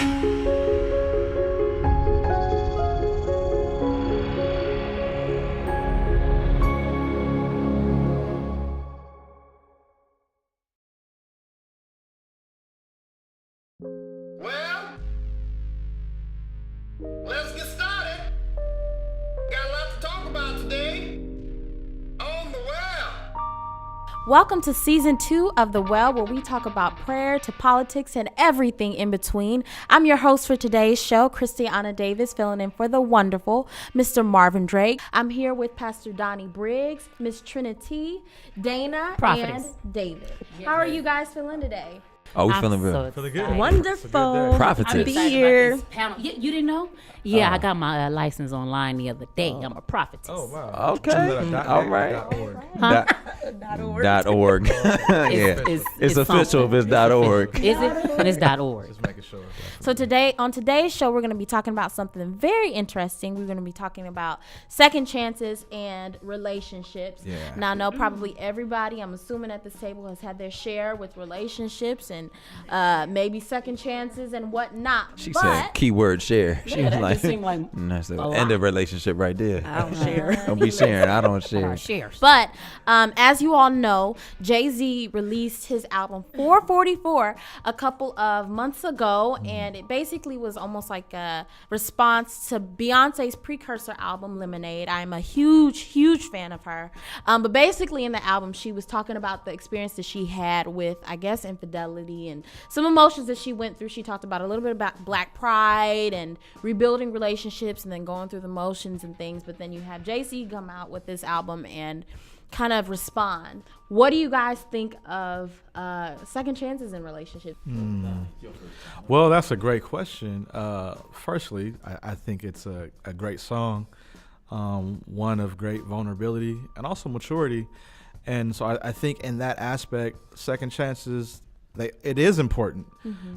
Well, let's get started. Got a lot to talk about today on The Well. Welcome to season 2 of The Well, where we talk about prayer to politics and everything in between. I'm your host for today's show, Christiana Davis, filling in for the wonderful Mr. Marvin Drake. I'm here with Pastor Donnie Briggs, Miss Trinity, Dana, Prophetess. and David. How are you guys feeling today? Oh, we I'm feeling good. so Feeling good. Wonderful. Prophetess. I'm Be excited here. about this panel. You didn't know? Yeah, I got my license online the other day. I'm a prophetess. Oh, wow. Okay. All right. Huh? .org. Yeah. It's official if it's .org. Is it? And it's .org. Just making sure. So on today's show, we're going to be talking about something very interesting. We're going to be talking about second chances and relationships. Yeah. Now, I know probably everybody, I'm assuming at this table, has had their share with relationships and maybe second chances and whatnot. She said keyword share. She was that like, just seemed like that's the a end lot. of relationship right there. I don't share. Don't be sharing. I don't share. Shares. But as you all know, Jay-Z released his album 444 a couple of months ago, and it basically was almost like a response to Beyonce's precursor album, Lemonade. I'm a huge fan of her. But basically in the album, she was talking about the experience that she had with, I guess, infidelity and some emotions that she went through. She talked about a little bit about Black pride and rebuilding relationships and then going through the motions and things. But then you have Jay-Z come out with this album and kind of respond. What do you guys think of second chances in relationships? Well, that's a great question. Firstly, I think it's a great song, one of great vulnerability and also maturity. And so I think in that aspect, second chances, it is important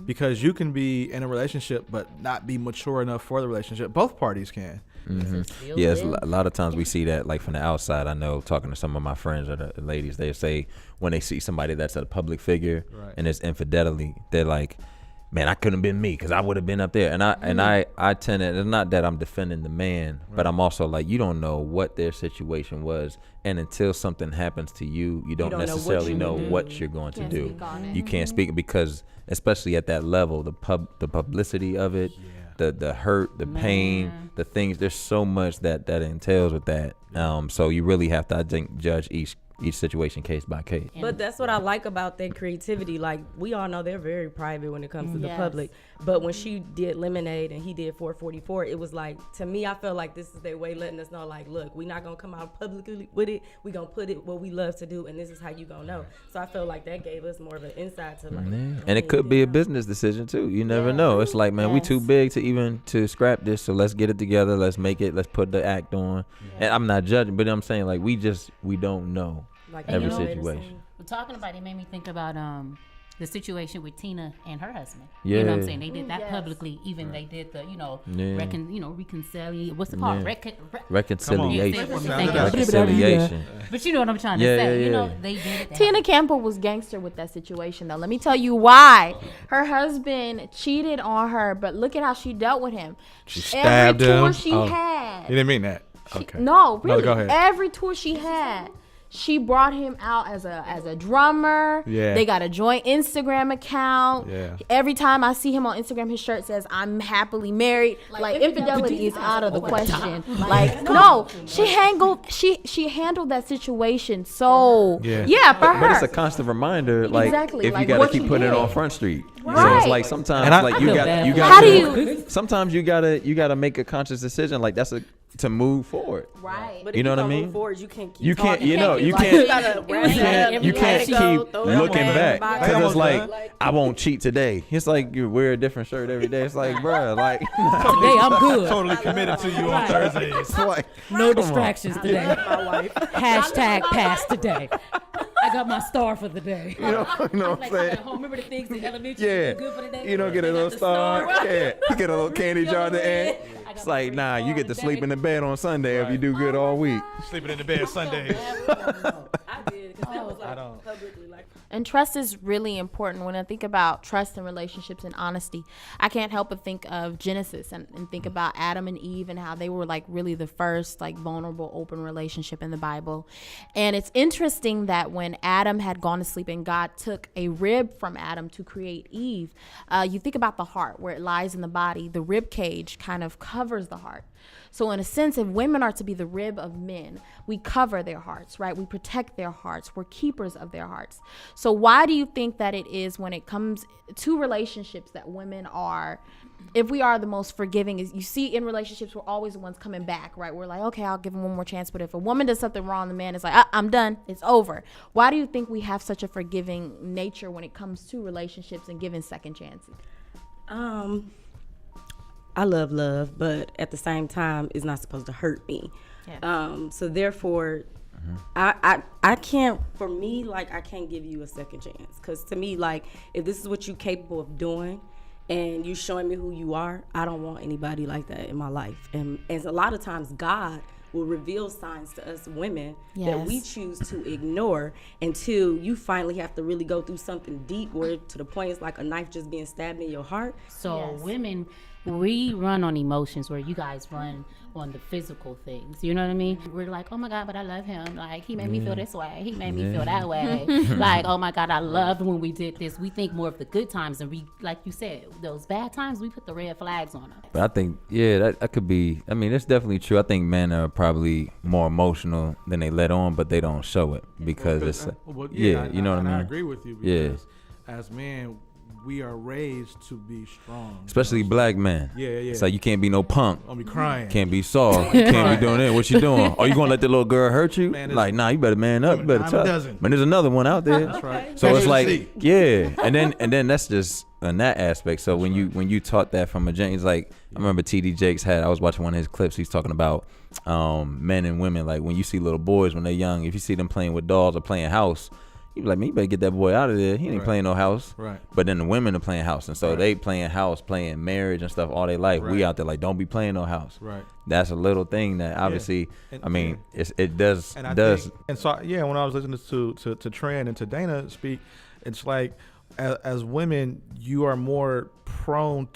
because you can be in a relationship but not be mature enough for the relationship. Both parties can. Mm-hmm. Yes, a lot of times we see that like from the outside. I know talking to some of my friends or the ladies, they say when they see somebody that's a public figure and it's infidelity, they're like, man, I couldn't have been me because I would have been up there. And I tend to, it's not that I'm defending the man, but I'm also like, you don't know what their situation was. And until something happens to you, you don't necessarily know what you're going to do. You can't speak because, especially at that level, the publicity of it, the hurt, the pain, the things, there's so much that entails with that. So you really have to, I think, judge each situation case by case. But that's what I like about that creativity. Like, we all know they're very private when it comes to the public. But when she did Lemonade and he did 444, it was like, to me, I felt like this is their way letting us know, like, look, we're not going to come out publicly with it. We're going to put it what we love to do, and this is how you going to know. So I felt like that gave us more of an insight to, like. And it could be a business decision, too. You never know. It's like, man, we too big to scrap this, so let's get it together. Let's make it. Let's put the act on. And I'm not judging, but I'm saying, like, we don't know. Like every situation. We're talking about it made me think about the situation with Tina and her husband. Yeah. You know what I'm saying? They did that publicly. Even they did the, reconciliation. What's it called? Reconciliation. Thank you. Reconciliation. But you know what I'm trying to say. You know, they did it. Tina Campbell was gangster with that situation, though. Let me tell you why. Her husband cheated on her, but look at how she dealt with him. She stabbed every him. tour she had. You didn't mean that. Okay. No, really. Go ahead. Every tour she had, she brought him out as a drummer. Yeah. They got a joint Instagram account. Yeah. Every time I see him on Instagram, his shirt says, "I'm happily married." Like infidelity is out of the question. Like no, she handled that situation so for her. But it's a constant reminder, like Exactly, if like you gotta what keep you putting it did. on Front Street. Right. So it's like sometimes you got How do to you? sometimes you gotta make a conscious decision, like to move forward. Right. But You if know what I don't mean? move forward, you can't keep You can't, talking. you gotta wrap it up, you can't let it go, keep throw it looking away, back bye. because it's like I won't cheat today. It's like you wear a different shirt every day. It's like, bruh, like Today I'm good. Totally committed to you on Thursdays. it's like No distractions today. My wife. Hashtag pass today. I got my star for the day. you know what I'm saying? Remember the things in elementary? Yeah, Good for the day? you don't get a little star. Yeah, you get a little candy jar at the end. I got It's my like, free nah, you star get to today. sleep in the bed on Sunday if you do good all week. Sleeping in the bed Sundays. I did, because that was like don't. publicly, like. And trust is really important. When I think about trust in relationships and honesty, I can't help but think of Genesis and think about Adam and Eve and how they were like really the first like vulnerable, open relationship in the Bible. And it's interesting that when Adam had gone to sleep and God took a rib from Adam to create Eve, you think about the heart where it lies in the body. The rib cage kind of covers the heart. So in a sense, if women are to be the rib of men, we cover their hearts, right? We protect their hearts. We're keepers of their hearts. So why do you think that it is when it comes to relationships that women are, if we are the most forgiving, is you see in relationships, we're always the ones coming back, right? We're like, okay, I'll give him one more chance. But if a woman does something wrong, the man is like, I'm done. It's over. Why do you think we have such a forgiving nature when it comes to relationships and giving second chances? I love, but at the same time, it's not supposed to hurt me. Yeah. So therefore, I can't, for me, like, I can't give you a second chance. Because to me, like, if this is what you're capable of doing and you're showing me who you are, I don't want anybody like that in my life. And a lot of times, God will reveal signs to us women that we choose to ignore until you finally have to really go through something deep where to the point it's like a knife just being stabbed in your heart. So women, we run on emotions where you guys run on the physical things. You know what I mean? We're like, oh my God, but I love him. Like, he made me feel this way. He made me feel that way. Like, oh my God, I loved when we did this. We think more of the good times, and we, like you said, those bad times, we put the red flags on them. But I think, that could be, I mean, it's definitely true. I think men are probably more emotional than they let on, but they don't show it because it's, you know what I mean? I agree with you because as men, we are raised to be strong. Especially black men. Yeah. It's like you can't be no punk. I'll be crying. Can't be soft. You can't be doing that. What you doing? Are you gonna let the little girl hurt you? Man, like, nah, you better man up. You better tough. But there's another one out there. That's right. So it's like, and then that's just in that aspect. So when you taught that from a gent, it's like, I remember TD Jakes I was watching one of his clips. He's talking about men and women. Like when you see little boys when they're young, if you see them playing with dolls or playing house, you be like, man, you better get that boy out of there. He ain't playing no house. Right. But then the women are playing house. And so they playing house, playing marriage and stuff all their life. We out there like, don't be playing no house. Right. That's a little thing that obviously, And, I mean, it does. And so, when I was listening to Tran and to Dana speak, it's like, as women, you are more prone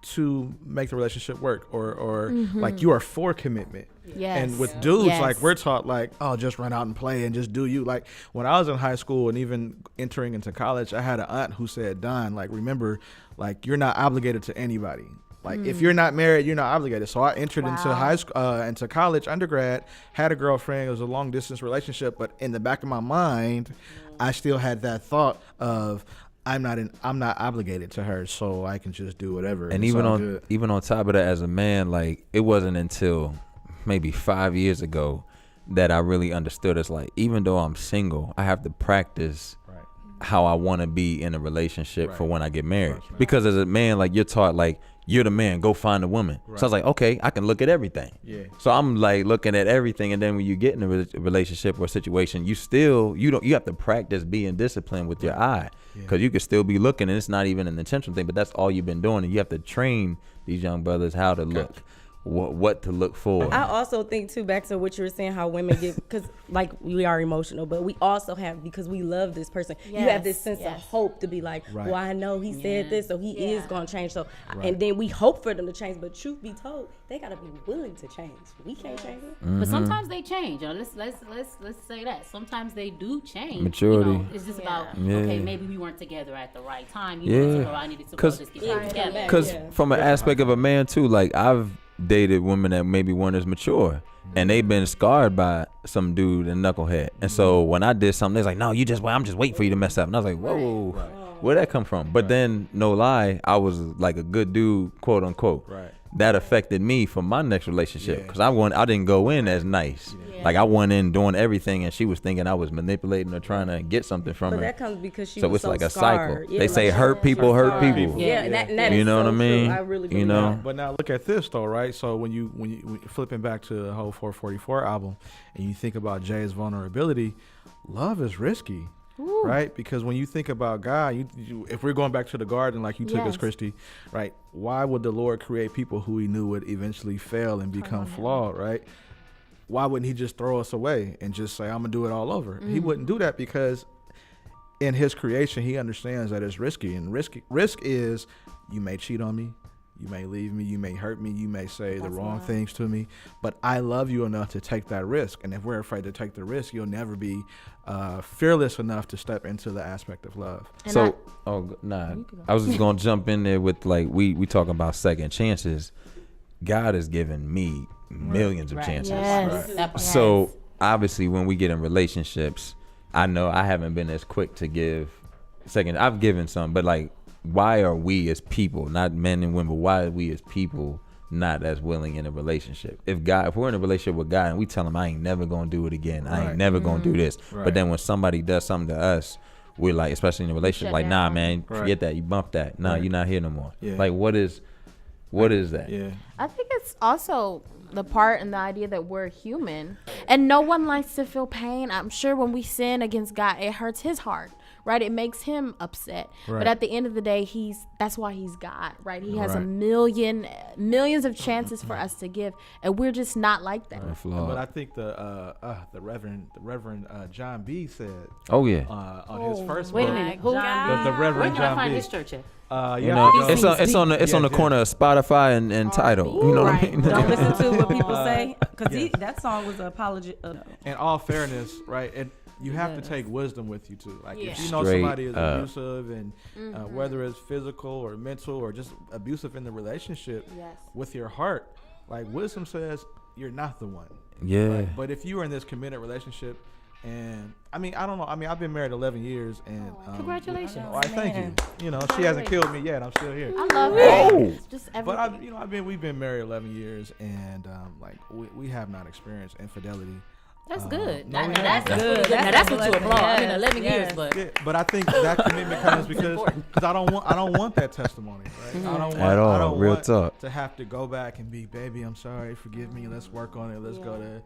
to make the relationship work or like you are for commitment. Yes. And with dudes, like we're taught like, oh, just run out and play and just do you. Like when I was in high school and even entering into college, I had an aunt who said, Don, like, remember, like you're not obligated to anybody. Like if you're not married, you're not obligated. So I entered into high school, into college, undergrad, had a girlfriend. It was a long distance relationship, but in the back of my mind, I still had that thought of, I'm not obligated to her, so I can just do whatever. And even on top of that, as a man, like it wasn't until maybe 5 years ago that I really understood. It's like, even though I'm single, I have to practice how I want to be in a relationship for when I get married. Because as a man, like you're taught, like you're the man, go find a woman. So I was like, okay, I can look at everything. So I'm like looking at everything, and then when you get in a relationship or a situation, you have to practice being disciplined with your eye, because you could still be looking, and it's not even an intentional thing, but that's all you've been doing, and you have to train these young brothers how to look. What to look for. I also think too, back to what you were saying, how women get, because like we are emotional, but we also have, because we love this person, you have this sense of hope to be like, well, I know he said this, so he is going to change. So and then we hope for them to change, but truth be told, they got to be willing to change. We can't change it. But sometimes they change. Let's say that sometimes they do change. Maturity. You know, it's just about okay, maybe we weren't together at the right time. You know, so I needed to just get back together. Because from an aspect of a man too, like I've dated women that maybe weren't as mature, and they've been scarred by some dude and knucklehead. And so when I did something, they're like, no, I'm just waiting for you to mess up. And I was like, whoa, where'd that come from? But then, no lie, I was like a good dude, quote unquote. That affected me for my next relationship, because I didn't go in as nice. Like I went in doing everything, and she was thinking I was manipulating or trying to get something from her. But that comes because she so was it's like a scarred. cycle. They say hurt people hurt people. Yeah, that you know what I mean? I really believe you know. that. But now look at this though, right? So when you flipping back to the whole 444 album, and you think about Jay's vulnerability, love is risky. Right? Because when you think about God, if we're going back to the garden like you took us, Christy, right? Why would the Lord create people who he knew would eventually fail and become flawed, right? Why wouldn't he just throw us away and just say, I'm going to do it all over? He wouldn't do that, because in his creation, he understands that it's risky, and risk is you may cheat on me, you may leave me, you may hurt me, you may say the wrong things to me, but I love you enough to take that risk. And if we're afraid to take the risk, you'll never be fearless enough to step into the aspect of love. And So, I was just gonna jump in there with like we talking about second chances. God has given me millions of chances. Yes. That part. So obviously, when we get in relationships, I know I haven't been as quick to give second. I've given some, but like, why are we as people, not men and women, but why are we as people not as willing in a relationship? If we're in a relationship with God and we tell him I ain't never gonna do it again, I ain't never gonna do this, but then when somebody does something to us, we're like, especially in a relationship, like, nah, man, forget that, you bump that, nah, you're not here no more. Like, what is that? I think it's also the part and the idea that we're human and no one likes to feel pain. I'm sure when we sin against God, it hurts his heart, right? It makes him upset. But at the end of the day, that's why he's God, right? He has millions of chances for us to give, and we're just not like that. But I think the Reverend John B said, oh yeah, on his first Wait a book, minute. Who? the Where Reverend can I John find B. this church at? it's on the corner of Spotify and Tidal. You know what I mean? Don't listen to what people say, because that song was an apology. In all fairness, right? And you have to take wisdom with you too. Like if you know Straight somebody is up. abusive, and whether it's physical or mental or just abusive in the relationship, with your heart, like wisdom says you're not the one. Yeah. Right? But if you are in this committed relationship, and I don't know. I've been married 11 years, and Congratulations. Why, thank you. You know, she hasn't killed me yet. I'm still here. I love it. Just everything. But we've been married 11 years, and like we have not experienced infidelity. That's good. No, we That's haven't. good. Now that's what you applaud. I mean, 11 years, but Yeah, but I think that commitment comes because I don't want that testimony. Right? I don't want At all. I don't Real want talk. to have to go back and be, baby, I'm sorry, forgive me, let's work on it, let's go to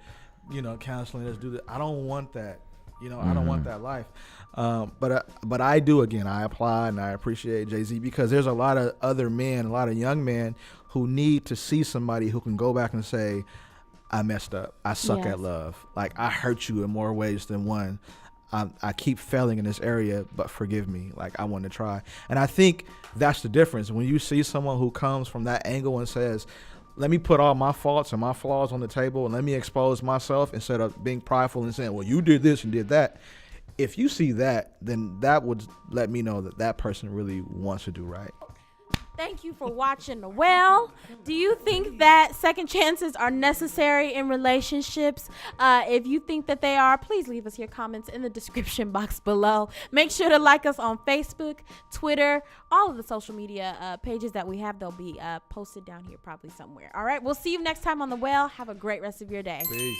counseling, let's do that. I don't want that. I don't want that life. But I do, again, I applaud and I appreciate Jay-Z, because there's a lot of other men, a lot of young men who need to see somebody who can go back and say, I messed up. I suck at love. Like, I hurt you in more ways than one. I keep failing in this area, but forgive me. Like, I want to try. And I think that's the difference. When you see someone who comes from that angle and says, let me put all my faults and my flaws on the table and let me expose myself, instead of being prideful and saying, well, you did this and did that. If you see that, then that would let me know that person really wants to do right. Thank you for watching The Well. Do you think that second chances are necessary in relationships? If you think that they are, please leave us your comments in the description box below. Make sure to like us on Facebook, Twitter, all of the social media pages that we have. They'll be posted down here probably somewhere. All right, we'll see you next time on The Well. Have a great rest of your day. Peace.